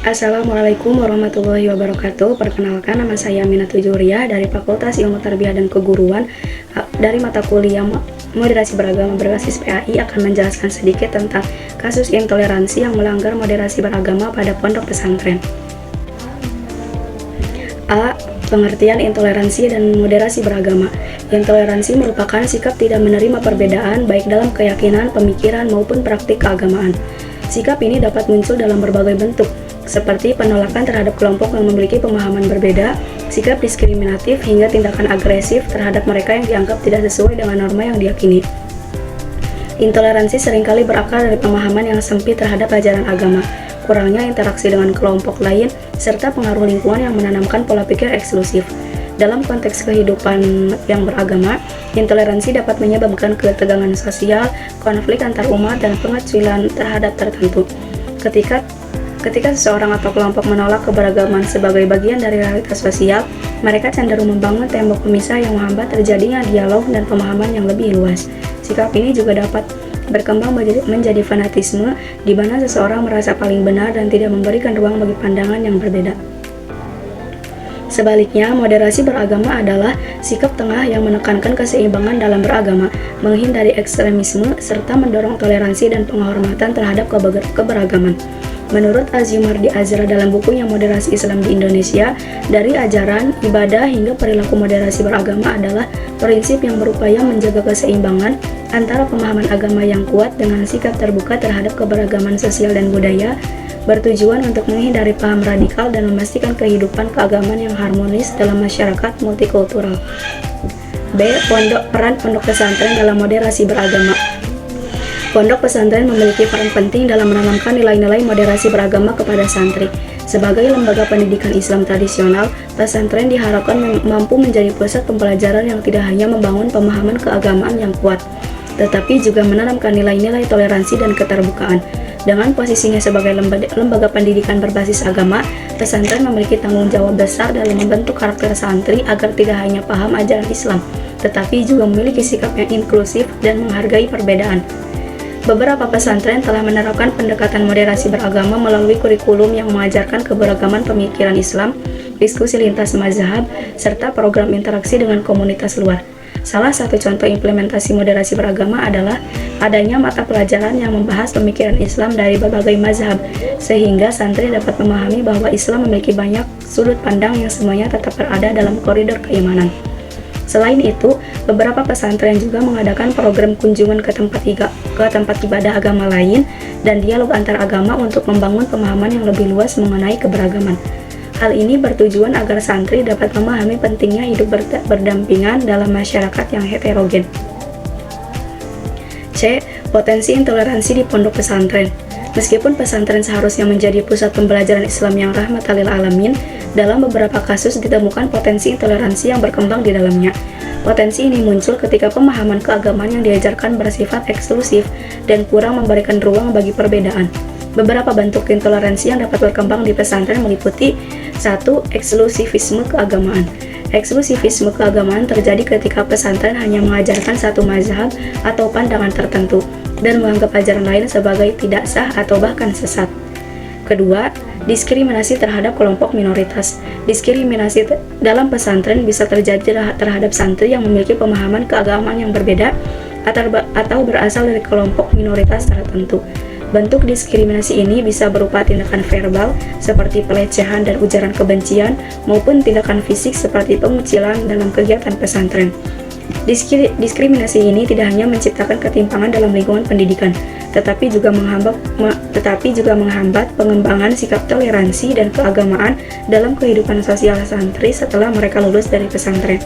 Assalamualaikum warahmatullahi wabarakatuh. Perkenalkan, nama saya Minatul Juriah dari Fakultas Ilmu Tarbiyah dan Keguruan. Dari mata kuliah Moderasi Beragama berbasis PAI akan menjelaskan sedikit tentang kasus intoleransi yang melanggar moderasi beragama pada pondok pesantren. A. Pengertian intoleransi dan moderasi beragama. Intoleransi merupakan sikap tidak menerima perbedaan baik dalam keyakinan, pemikiran, maupun praktik keagamaan. Sikap ini dapat muncul dalam berbagai bentuk, seperti penolakan terhadap kelompok yang memiliki pemahaman berbeda, sikap diskriminatif, hingga tindakan agresif terhadap mereka yang dianggap tidak sesuai dengan norma yang diyakini. Intoleransi seringkali berakar dari pemahaman yang sempit terhadap ajaran agama, kurangnya interaksi dengan kelompok lain, serta pengaruh lingkungan yang menanamkan pola pikir eksklusif. Dalam konteks kehidupan yang beragama, intoleransi dapat menyebabkan ketegangan sosial, konflik antar umat, dan pengecualian terhadap tertentu. Ketika seseorang atau kelompok menolak keberagaman sebagai bagian dari realitas sosial, mereka cenderung membangun tembok pemisah yang menghambat terjadinya dialog dan pemahaman yang lebih luas. Sikap ini juga dapat berkembang menjadi fanatisme, di mana seseorang merasa paling benar dan tidak memberikan ruang bagi pandangan yang berbeda. Sebaliknya, moderasi beragama adalah sikap tengah yang menekankan keseimbangan dalam beragama, menghindari ekstremisme, serta mendorong toleransi dan penghormatan terhadap keberagaman. Menurut Azimardi Azra dalam bukunya Moderasi Islam di Indonesia, dari ajaran, ibadah, hingga perilaku moderasi beragama adalah prinsip yang berupaya menjaga keseimbangan antara pemahaman agama yang kuat dengan sikap terbuka terhadap keberagaman sosial dan budaya, bertujuan untuk menghindari paham radikal dan memastikan kehidupan keagamaan yang harmonis dalam masyarakat multikultural. B. Peran pondok pesantren dalam moderasi beragama. Pondok pesantren memiliki peran penting dalam menanamkan nilai-nilai moderasi beragama kepada santri. Sebagai lembaga pendidikan Islam tradisional, pesantren diharapkan mampu menjadi pusat pembelajaran yang tidak hanya membangun pemahaman keagamaan yang kuat, tetapi juga menanamkan nilai-nilai toleransi dan keterbukaan. Dengan posisinya sebagai lembaga pendidikan berbasis agama, pesantren memiliki tanggung jawab besar dalam membentuk karakter santri agar tidak hanya paham ajaran Islam, tetapi juga memiliki sikap yang inklusif dan menghargai perbedaan. Beberapa pesantren telah menerapkan pendekatan moderasi beragama melalui kurikulum yang mengajarkan keberagaman pemikiran Islam, diskusi lintas mazhab, serta program interaksi dengan komunitas luar. Salah satu contoh implementasi moderasi beragama adalah adanya mata pelajaran yang membahas pemikiran Islam dari berbagai mazhab, sehingga santri dapat memahami bahwa Islam memiliki banyak sudut pandang yang semuanya tetap berada dalam koridor keimanan. Selain itu, beberapa pesantren juga mengadakan program kunjungan ke tempat ibadah agama lain dan dialog antar agama untuk membangun pemahaman yang lebih luas mengenai keberagaman. Hal ini bertujuan agar santri dapat memahami pentingnya hidup berdampingan dalam masyarakat yang heterogen. C. Potensi intoleransi di pondok pesantren. Meskipun pesantren seharusnya menjadi pusat pembelajaran Islam yang rahmatan lil alamin, dalam beberapa kasus ditemukan potensi intoleransi yang berkembang di dalamnya. Potensi ini muncul ketika pemahaman keagamaan yang diajarkan bersifat eksklusif dan kurang memberikan ruang bagi perbedaan. Beberapa bentuk intoleransi yang dapat berkembang di pesantren meliputi 1. Eksklusivisme keagamaan. Eksklusivisme keagamaan terjadi ketika pesantren hanya mengajarkan satu mazhab atau pandangan tertentu dan menganggap ajaran lain sebagai tidak sah atau bahkan sesat. Kedua, diskriminasi terhadap kelompok minoritas. Diskriminasi dalam pesantren bisa terjadi terhadap santri yang memiliki pemahaman keagamaan yang berbeda atau berasal dari kelompok minoritas tertentu. Bentuk diskriminasi ini bisa berupa tindakan verbal seperti pelecehan dan ujaran kebencian maupun tindakan fisik seperti pengucilan dalam kegiatan pesantren. Diskriminasi ini tidak hanya menciptakan ketimpangan dalam lingkungan pendidikan, tetapi juga menghambat pengembangan sikap toleransi dan keagamaan dalam kehidupan sosial santri setelah mereka lulus dari pesantren.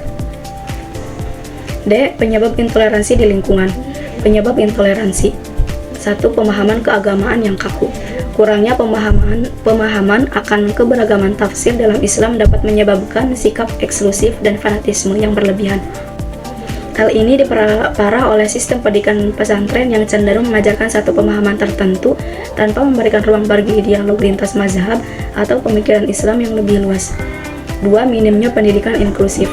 D. Penyebab intoleransi di lingkungan. Penyebab intoleransi. 1. Pemahaman keagamaan yang kaku. Kurangnya pemahaman akan keberagaman tafsir dalam Islam dapat menyebabkan sikap eksklusif dan fanatisme yang berlebihan. Hal ini diperparah oleh sistem pendidikan pesantren yang cenderung mengajarkan satu pemahaman tertentu tanpa memberikan ruang bagi dialog lintas mazhab atau pemikiran Islam yang lebih luas. 2. Minimnya pendidikan inklusif.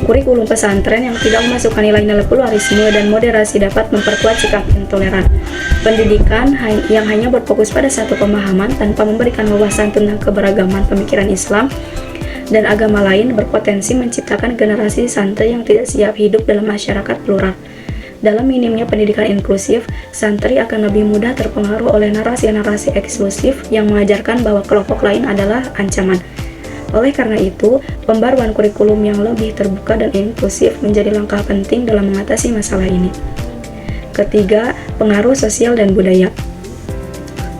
Kurikulum pesantren yang tidak memasukkan nilai-nilai pluralisme dan moderasi dapat memperkuat sikap intoleran. Pendidikan yang hanya berfokus pada satu pemahaman tanpa memberikan wawasan tentang keberagaman pemikiran Islam dan agama lain berpotensi menciptakan generasi santri yang tidak siap hidup dalam masyarakat plural. Dalam minimnya pendidikan inklusif, santri akan lebih mudah terpengaruh oleh narasi-narasi eksklusif yang mengajarkan bahwa kelompok lain adalah ancaman. Oleh karena itu, pembaruan kurikulum yang lebih terbuka dan inklusif menjadi langkah penting dalam mengatasi masalah ini. Ketiga, pengaruh sosial dan budaya.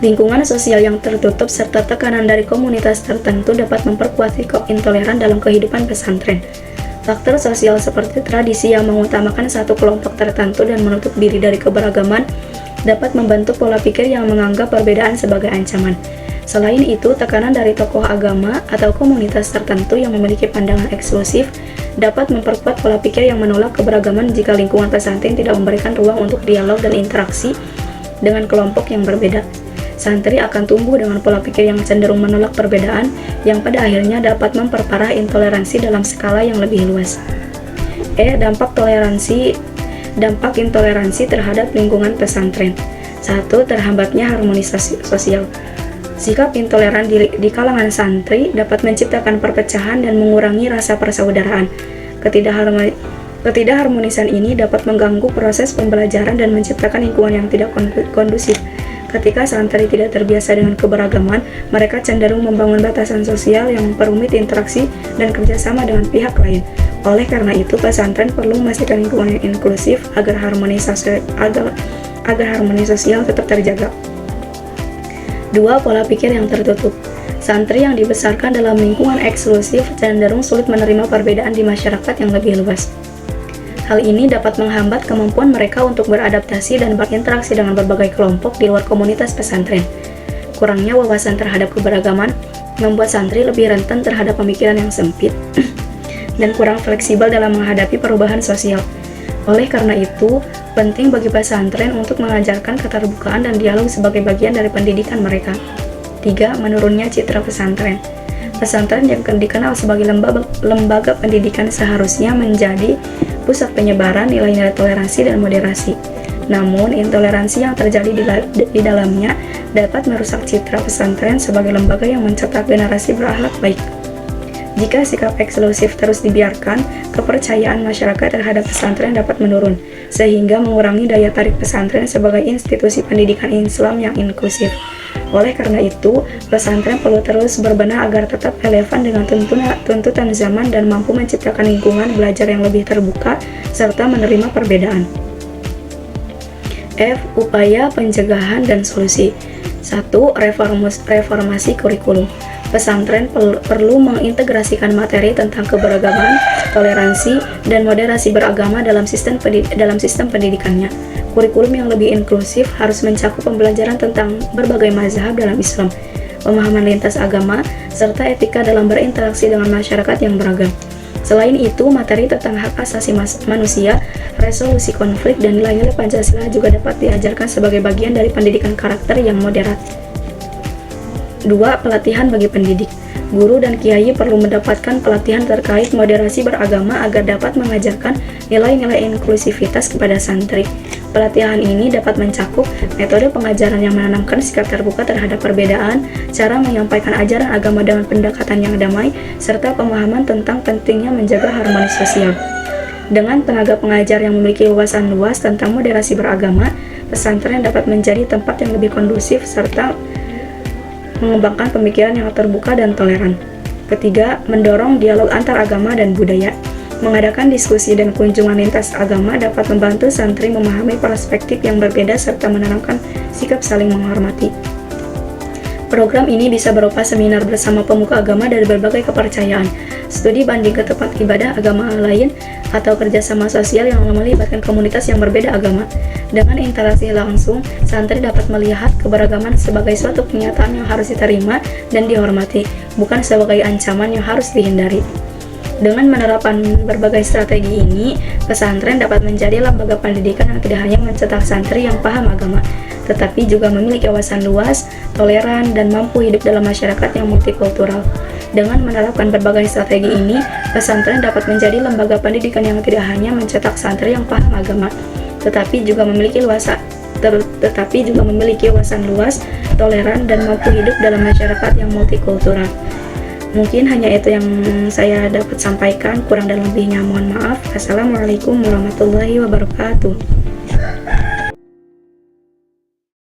Lingkungan sosial yang tertutup serta tekanan dari komunitas tertentu dapat memperkuat sikap intoleran dalam kehidupan pesantren. Faktor sosial seperti tradisi yang mengutamakan satu kelompok tertentu dan menutup diri dari keberagaman dapat membentuk pola pikir yang menganggap perbedaan sebagai ancaman. Selain itu, tekanan dari tokoh agama atau komunitas tertentu yang memiliki pandangan eksklusif dapat memperkuat pola pikir yang menolak keberagaman jika lingkungan pesantren tidak memberikan ruang untuk dialog dan interaksi dengan kelompok yang berbeda. Santri akan tumbuh dengan pola pikir yang cenderung menolak perbedaan yang pada akhirnya dapat memperparah intoleransi dalam skala yang lebih luas. Dampak intoleransi terhadap lingkungan pesantren. 1. Terhambatnya harmonisasi sosial. Sikap intoleran di kalangan santri dapat menciptakan perpecahan dan mengurangi rasa persaudaraan. Ketidakharmonisan ini dapat mengganggu proses pembelajaran dan menciptakan lingkungan yang tidak kondusif. Ketika santri tidak terbiasa dengan keberagaman, mereka cenderung membangun batasan sosial yang memperumit interaksi dan kerjasama dengan pihak lain. Oleh karena itu, pesantren perlu memastikan lingkungan yang inklusif agar harmoni sosial tetap terjaga. 2. Pola pikir yang tertutup. Santri yang dibesarkan dalam lingkungan eksklusif cenderung sulit menerima perbedaan di masyarakat yang lebih luas. Hal ini dapat menghambat kemampuan mereka untuk beradaptasi dan berinteraksi dengan berbagai kelompok di luar komunitas pesantren. Kurangnya wawasan terhadap keberagaman membuat santri lebih rentan terhadap pemikiran yang sempit dan kurang fleksibel dalam menghadapi perubahan sosial. Oleh karena itu, penting bagi pesantren untuk mengajarkan keterbukaan dan dialog sebagai bagian dari pendidikan mereka. 3. Menurunnya citra pesantren. Pesantren yang dikenal sebagai lembaga pendidikan seharusnya menjadi pusat penyebaran nilai-nilai toleransi dan moderasi. Namun, intoleransi yang terjadi di dalamnya dapat merusak citra pesantren sebagai lembaga yang mencetak generasi berakhlak baik. Jika sikap eksklusif terus dibiarkan, kepercayaan masyarakat terhadap pesantren dapat menurun, sehingga mengurangi daya tarik pesantren sebagai institusi pendidikan Islam yang inklusif. Oleh karena itu, pesantren perlu terus berbenah agar tetap relevan dengan tuntutan zaman dan mampu menciptakan lingkungan belajar yang lebih terbuka serta menerima perbedaan. F. Upaya pencegahan dan solusi. 1. Reformasi kurikulum. Pesantren perlu mengintegrasikan materi tentang keberagaman, toleransi, dan moderasi beragama dalam sistem pendidikannya. Kurikulum yang lebih inklusif harus mencakup pembelajaran tentang berbagai mazhab dalam Islam, pemahaman lintas agama, serta etika dalam berinteraksi dengan masyarakat yang beragam. Selain itu, materi tentang hak asasi manusia, resolusi konflik, dan nilai-nilai Pancasila juga dapat diajarkan sebagai bagian dari pendidikan karakter yang moderat. 2. Pelatihan bagi pendidik. Guru dan kiai perlu mendapatkan pelatihan terkait moderasi beragama agar dapat mengajarkan nilai-nilai inklusivitas kepada santri. Pelatihan ini dapat mencakup metode pengajaran yang menanamkan sikap terbuka terhadap perbedaan, cara menyampaikan ajaran agama dengan pendekatan yang damai, serta pemahaman tentang pentingnya menjaga harmoni sosial. Dengan tenaga pengajar yang memiliki wawasan luas tentang moderasi beragama, pesantren dapat menjadi tempat yang lebih kondusif serta mengembangkan pemikiran yang terbuka dan toleran. Ketiga, mendorong dialog antar agama dan budaya. Mengadakan diskusi dan kunjungan lintas agama dapat membantu santri memahami perspektif yang berbeda serta menanamkan sikap saling menghormati. Program ini bisa berupa seminar bersama pemuka agama dari berbagai kepercayaan, studi banding ke tempat ibadah agama lain, atau kerjasama sosial yang melibatkan komunitas yang berbeda agama. Dengan interaksi langsung, santri dapat melihat keberagaman sebagai suatu kenyataan yang harus diterima dan dihormati, bukan sebagai ancaman yang harus dihindari. Dengan menerapkan berbagai strategi ini, pesantren dapat menjadi lembaga pendidikan yang tidak hanya mencetak santri yang paham agama, tetapi juga memiliki wawasan luas, toleran, dan mampu hidup dalam masyarakat yang multikultural. Dengan menerapkan berbagai strategi ini, pesantren dapat menjadi lembaga pendidikan yang tidak hanya mencetak santri yang paham agama, tetapi juga memiliki wawasan luas, toleran, dan mampu hidup dalam masyarakat yang multikultural. Mungkin hanya itu yang saya dapat sampaikan, kurang dan lebihnya mohon maaf. Assalamualaikum warahmatullahi wabarakatuh.